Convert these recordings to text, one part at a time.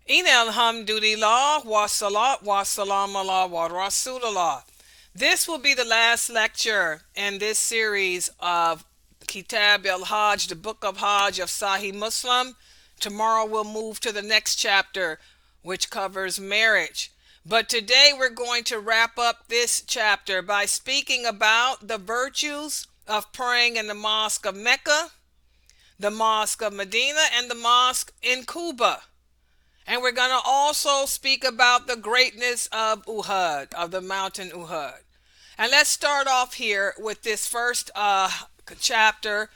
In alhamdulillah wa salat wa salam ala wa rasulullah. This will be the last lecture in this series of Kitab al-Hajj, the book of Hajj of Sahih Muslim. Tomorrow we'll move to the next chapter, which covers marriage. But today we're going to wrap up this chapter by speaking about the virtues of praying in the Mosque of Mecca, the Mosque of Medina, and the Mosque in Quba. And we're going to also speak about the greatness of Uhud, of the mountain Uhud. And let's start off here with this first chapter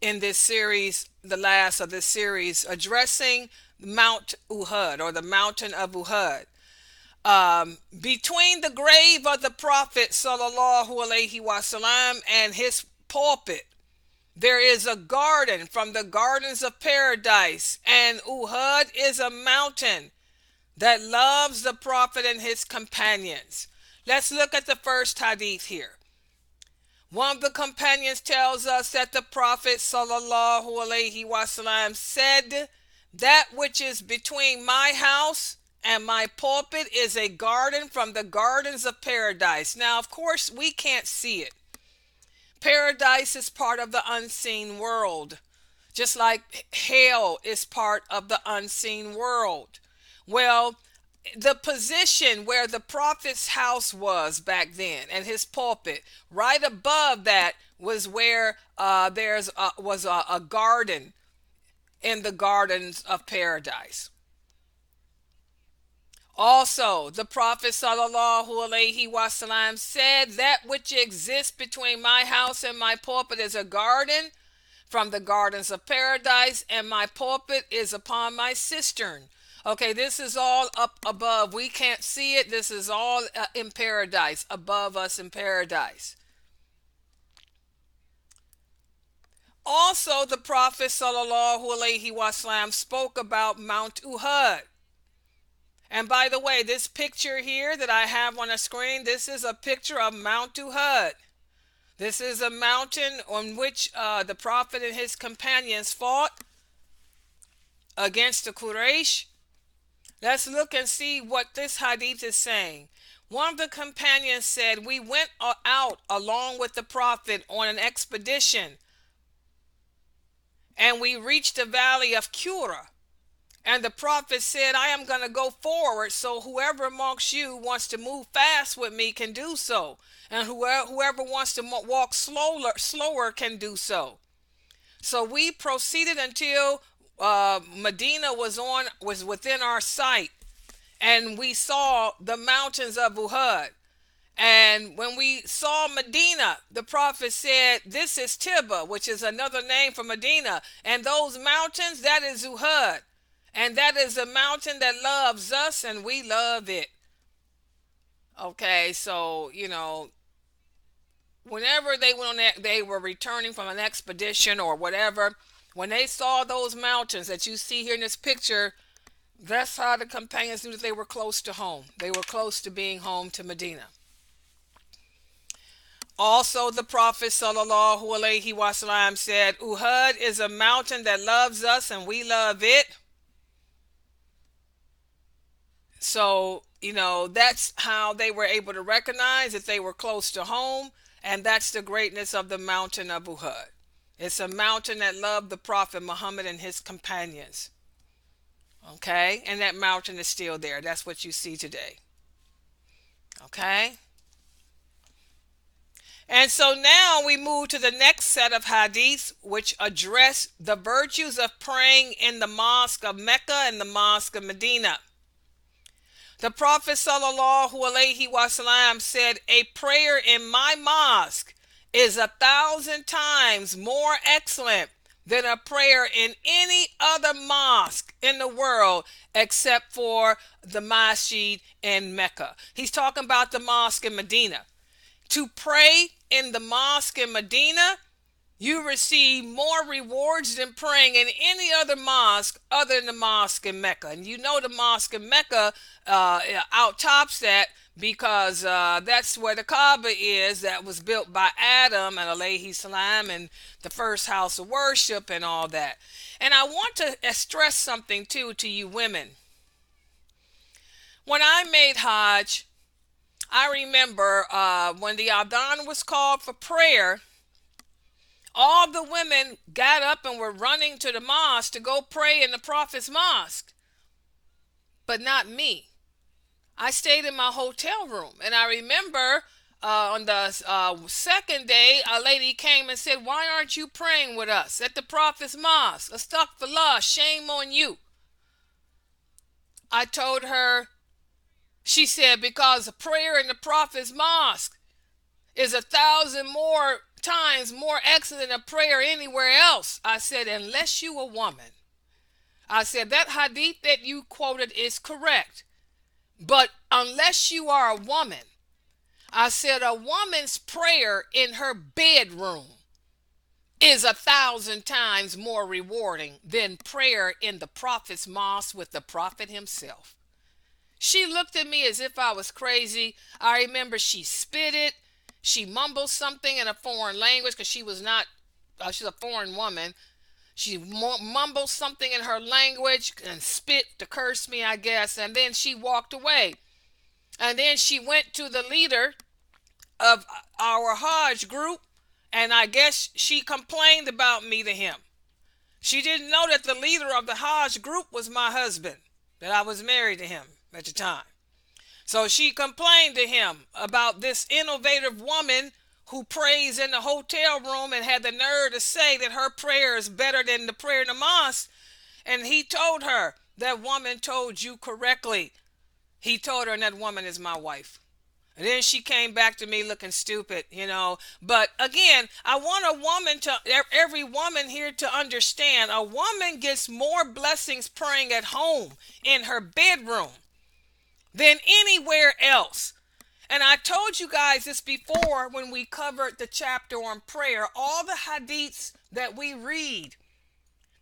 in this series, the last of this series, addressing Mount Uhud or the mountain of Uhud. Between the grave of the Prophet sallallahu alaihi wasallam and his pulpit, there is a garden from the gardens of paradise, and Uhud is a mountain that loves the Prophet and his companions. Let's look at the first hadith here. One of the companions tells us that the Prophet sallallahu alaihi wasallam said, "That which is between my house and my pulpit is a garden from the gardens of paradise." Now, of course, we can't see it. Paradise is part of the unseen world, just like hell is part of the unseen world. Well, the position where the prophet's house was back then and his pulpit, right above that was where was a garden in the gardens of paradise. Also, the Prophet sallallahu alaihi wasallam said, "That which exists between my house and my pulpit is a garden from the gardens of paradise, and my pulpit is upon my cistern." Okay, this is all up above. We can't see it. This is all in paradise, above us in paradise. Also, the Prophet sallallahu alaihi wasallam spoke about Mount Uhud. And by the way, this picture here that I have on the screen, this is a picture of Mount Uhud. This is a mountain on which the Prophet and his companions fought against the Quraysh. Let's look and see what this hadith is saying. One of the companions said, "We went out along with the Prophet on an expedition, and we reached the valley of Qura. And the Prophet said, 'I am going to go forward, so whoever amongst you wants to move fast with me can do so. And whoever wants to walk slower can do so.' So we proceeded until Medina was within our sight, and we saw the mountains of Uhud. And when we saw Medina, the Prophet said, 'This is Tiba,' which is another name for Medina, and those mountains, that is Uhud. And that is a mountain that loves us, and we love it." Okay, so, whenever they went on that, they were returning from an expedition or whatever. When they saw those mountains that you see here in this picture, that's how the companions knew that they were close to home. They were close to being home to Medina. Also, the Prophet sallallahu alaihi wasallam said, "Uhud is a mountain that loves us, and we love it." So, that's how they were able to recognize that they were close to home, and that's the greatness of the mountain of Uhud. It's a mountain that loved the Prophet Muhammad and his companions. Okay? And that mountain is still there. That's what you see today. Okay? And so now we move to the next set of hadiths, which address the virtues of praying in the Mosque of Mecca and the Mosque of Medina. The Prophet sallallahu alaihi wasallam said, "A prayer in my mosque is 1,000 times more excellent than a prayer in any other mosque in the world except for the masjid in Mecca." He's talking about the mosque in Medina. To pray in the mosque in Medina, you receive more rewards than praying in any other mosque other than the mosque in Mecca. And the mosque in Mecca outtops that because that's where the Kaaba is, that was built by Adam and alayhi salam, and the first house of worship and all that. And I want to stress something too to you women. When I made Hajj, I remember when the Adhan was called for prayer, all the women got up and were running to the mosque to go pray in the Prophet's mosque, but not me. I stayed in my hotel room, and I remember on the second day, a lady came and said, "Why aren't you praying with us at the Prophet's mosque? Astaghfirullah, shame on you." I told her, she said, "Because a prayer in the Prophet's mosque is 1,000 more times more excellent than a prayer anywhere else." I said, "Unless you a woman." I said, "That hadith that you quoted is correct. But unless you are a woman," I said, "a woman's prayer in her bedroom is 1,000 times more rewarding than prayer in the Prophet's mosque with the Prophet himself." She looked at me as if I was crazy. I remember she spitted. She mumbled something in a foreign language because she was not, she's a foreign woman. She mumbled something in her language and spit to curse me, I guess. And then she walked away. And then she went to the leader of our Hajj group, and I guess she complained about me to him. She didn't know that the leader of the Hajj group was my husband, that I was married to him at the time. So she complained to him about this innovative woman who prays in the hotel room and had the nerve to say that her prayer is better than the prayer in the mosque. And he told her, "That woman told you correctly." He told her, and that woman is my wife. And then she came back to me looking stupid, you know. But again, I want every woman here to understand, a woman gets more blessings praying at home in her bedroom than anywhere else. And I told you guys this before when we covered the chapter on prayer. All the hadiths that we read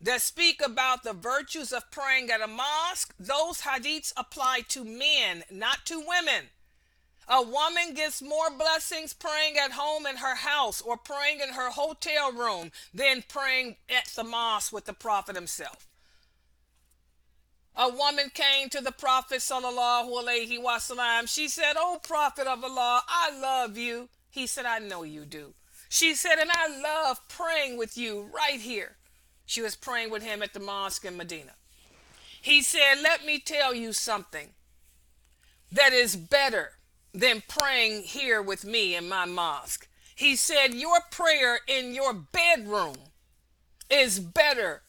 that speak about the virtues of praying at a mosque, those hadiths apply to men, not to women. A woman gets more blessings praying at home in her house or praying in her hotel room than praying at the mosque with the Prophet himself. A woman came to the Prophet sallallahu alaihi wasallam. She said, "Oh, Prophet of Allah, I love you." He said, "I know you do." She said, "And I love praying with you right here." She was praying with him at the mosque in Medina. He said, "Let me tell you something that is better than praying here with me in my mosque." He said, "Your prayer in your bedroom is better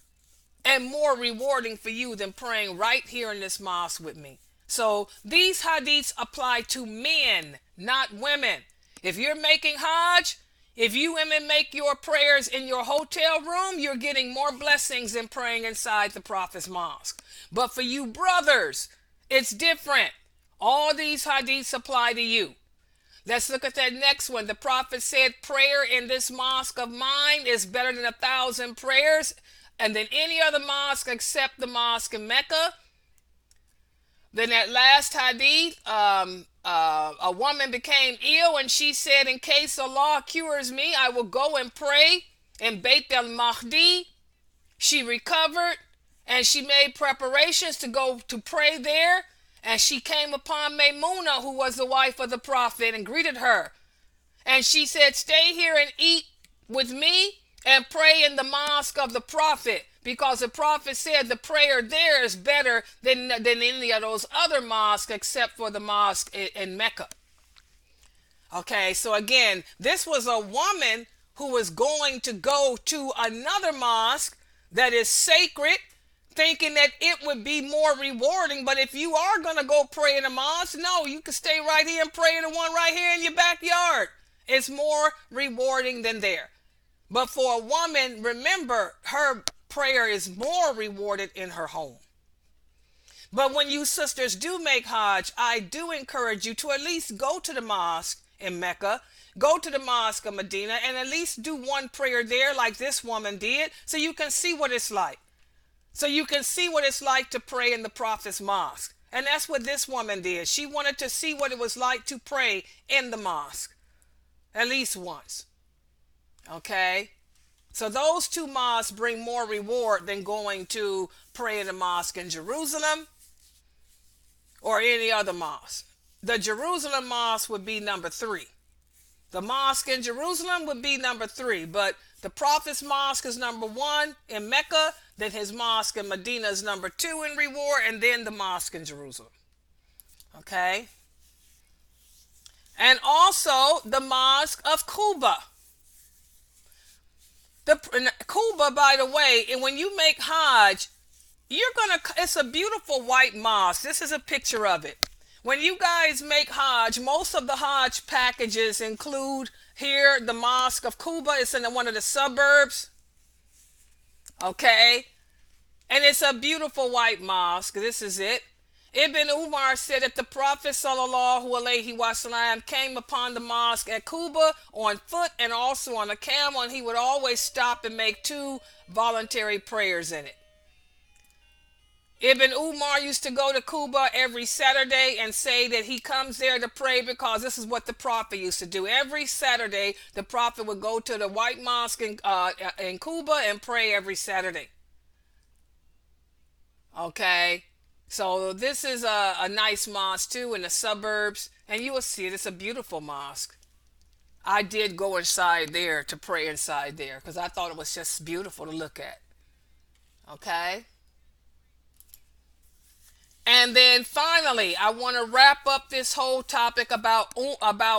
and more rewarding for you than praying right here in this mosque with me." So these hadiths apply to men, not women. If you're making Hajj, if you women make your prayers in your hotel room, you're getting more blessings than praying inside the Prophet's mosque. But for you brothers, it's different. All these hadiths apply to you. Let's look at that next one. The Prophet said, "Prayer in this mosque of mine is better than 1,000 prayers and than any other mosque except the mosque in Mecca." Then that last hadith, a woman became ill and she said, "In case Allah cures me, I will go and pray in Beit al-Mahdi." She recovered and she made preparations to go to pray there. And she came upon Maymunah, who was the wife of the Prophet, and greeted her. And she said, "Stay here and eat with me and pray in the mosque of the Prophet, because the Prophet said the prayer there is better than any of those other mosques except for the mosque in Mecca." Okay, so again, this was a woman who was going to go to another mosque that is sacred, thinking that it would be more rewarding. But if you are going to go pray in a mosque, no, you can stay right here and pray in the one right here in your backyard. It's more rewarding than there. But for a woman, remember, her prayer is more rewarded in her home. But when you sisters do make Hajj, I do encourage you to at least go to the mosque in Mecca, go to the mosque of Medina, and at least do one prayer there like this woman did, so you can see what it's like. So you can see what it's like to pray in the Prophet's mosque. And that's what this woman did. She wanted to see what it was like to pray in the mosque at least once. Okay? So those two mosques bring more reward than going to pray in the mosque in Jerusalem or any other mosque. The Jerusalem mosque would be number three. The mosque in Jerusalem would be number three, but the Prophet's mosque is number one in Mecca, then his mosque in Medina is number two in reward, and then the mosque in Jerusalem. Okay? And also the mosque of Quba. Quba, by the way, and when you make Hajj, it's a beautiful white mosque. This is a picture of it. When you guys make Hajj, most of the Hajj packages include here the Mosque of Quba. It's in one of the suburbs. Okay? And it's a beautiful white mosque. This is it. Ibn Umar said that the Prophet ﷺ came upon the mosque at Quba on foot and also on a camel, and he would always stop and make two voluntary prayers in it. Ibn Umar used to go to Quba every Saturday and say that he comes there to pray because this is what the Prophet used to do. Every Saturday, the Prophet would go to the White Mosque in Quba and pray every Saturday. Okay, so this is a nice mosque too in the suburbs, and you will see it. It's a beautiful mosque. I did go inside there to pray inside there because I thought it was just beautiful to look at. Okay. And then finally, I want to wrap up this whole topic about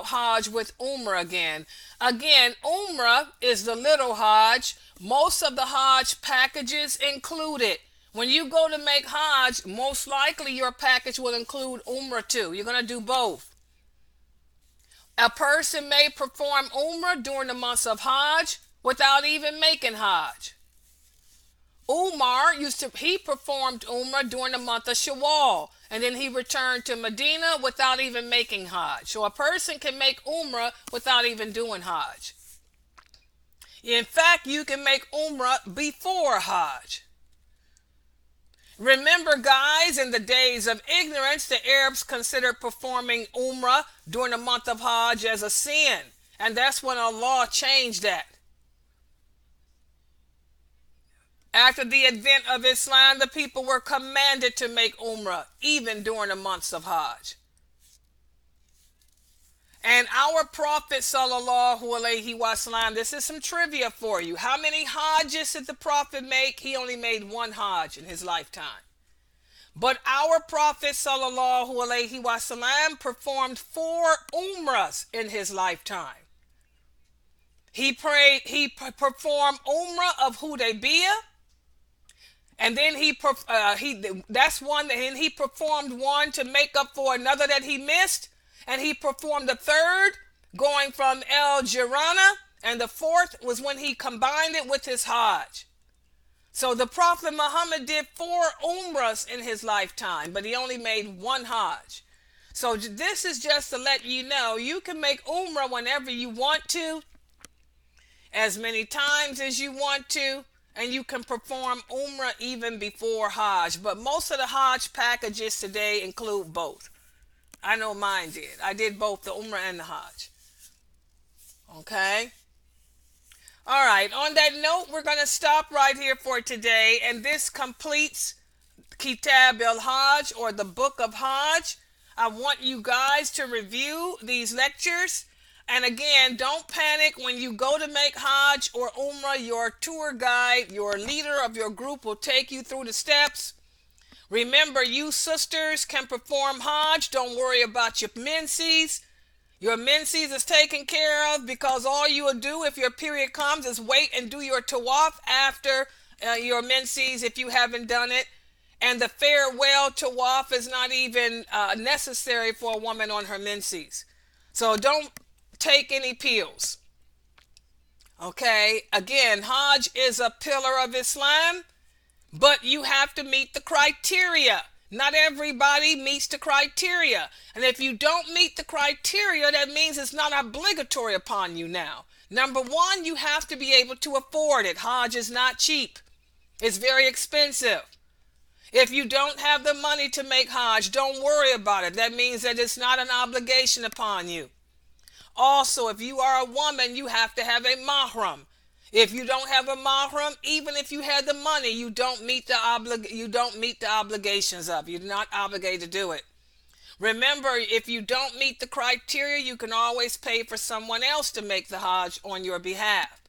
Hajj with Umrah again. Again, Umrah is the little Hajj. Most of the Hajj packages include it. When you go to make Hajj, most likely your package will include Umrah too. You're going to do both. A person may perform Umrah during the months of Hajj without even making Hajj. Umar he performed Umrah during the month of Shawwal, and then he returned to Medina without even making Hajj. So a person can make Umrah without even doing Hajj. In fact, you can make Umrah before Hajj. Remember, guys, in the days of ignorance, the Arabs considered performing Umrah during the month of Hajj as a sin, and that's when Allah changed that. After the advent of Islam, the people were commanded to make Umrah, even during the months of Hajj. And our Prophet ﷺ, this is some trivia for you. How many Hajjs did the Prophet make? He only made one Hajj in his lifetime. But our Prophet ﷺ performed 4 Umrahs in his lifetime. He performed Umrah of Hudaibiyah. And then he performed one to make up for another that he missed, and he performed the third going from Al-Ji'rannah, and the fourth was when he combined it with his Hajj. So the Prophet Muhammad did 4 Umrahs in his lifetime, but he only made one Hajj. So this is just to let you know you can make Umrah whenever you want to, as many times as you want to. And you can perform Umrah even before Hajj. But most of the Hajj packages today include both. I know mine did. I did both the Umrah and the Hajj. Okay? All right. On that note, we're going to stop right here for today. And this completes Kitab al-Hajj, or the Book of Hajj. I want you guys to review these lectures. And again, don't panic when you go to make Hajj or Umrah. Your tour guide, your leader of your group will take you through the steps. Remember, you sisters can perform Hajj. Don't worry about your menses. Your menses is taken care of, because all you will do if your period comes is wait and do your tawaf after your menses if you haven't done it. And the farewell tawaf is not even necessary for a woman on her menses. So don't take any pills. Okay, again, Hajj is a pillar of Islam, but you have to meet the criteria. Not everybody meets the criteria. And if you don't meet the criteria, that means it's not obligatory upon you now. Number one, you have to be able to afford it. Hajj is not cheap. It's very expensive. If you don't have the money to make Hajj, don't worry about it. That means that it's not an obligation upon you. Also, if you are a woman, you have to have a mahram. If you don't have a mahram, even if you had the money, you don't meet the obligations of it. You're not obligated to do it. Remember, if you don't meet the criteria, you can always pay for someone else to make the Hajj on your behalf.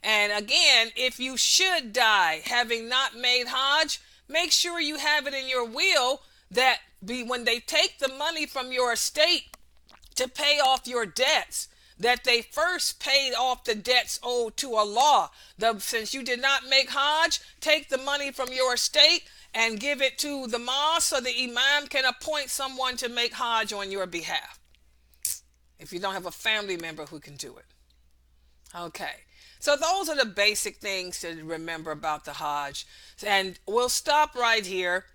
And again, if you should die having not made Hajj, make sure you have it in your will that when they take the money from your estate to pay off your debts, that they first paid off the debts owed to Allah. Since you did not make Hajj, take the money from your estate and give it to the mosque so the imam can appoint someone to make Hajj on your behalf, if you don't have a family member who can do it. Okay. So those are the basic things to remember about the Hajj. And we'll stop right here.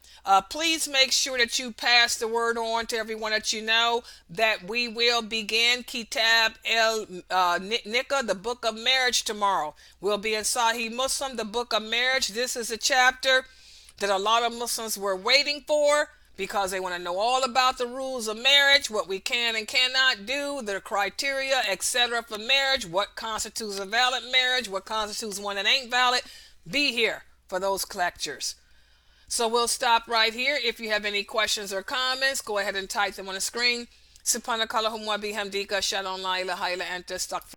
Please make sure that you pass the word on to everyone that you know that we will begin Kitab Nikah, the book of marriage, tomorrow. We'll be in Sahih Muslim, the book of marriage. This is a chapter that a lot of Muslims were waiting for, because they want to know all about the rules of marriage, what we can and cannot do, the criteria, etc. for marriage, what constitutes a valid marriage, what constitutes one that ain't valid. Be here for those lectures. So we'll stop right here. If you have any questions or comments, go ahead and type them on the screen. Subhanakallahumma bihamdika, ashhadu an la ilaha illa anta, astaghfiruka.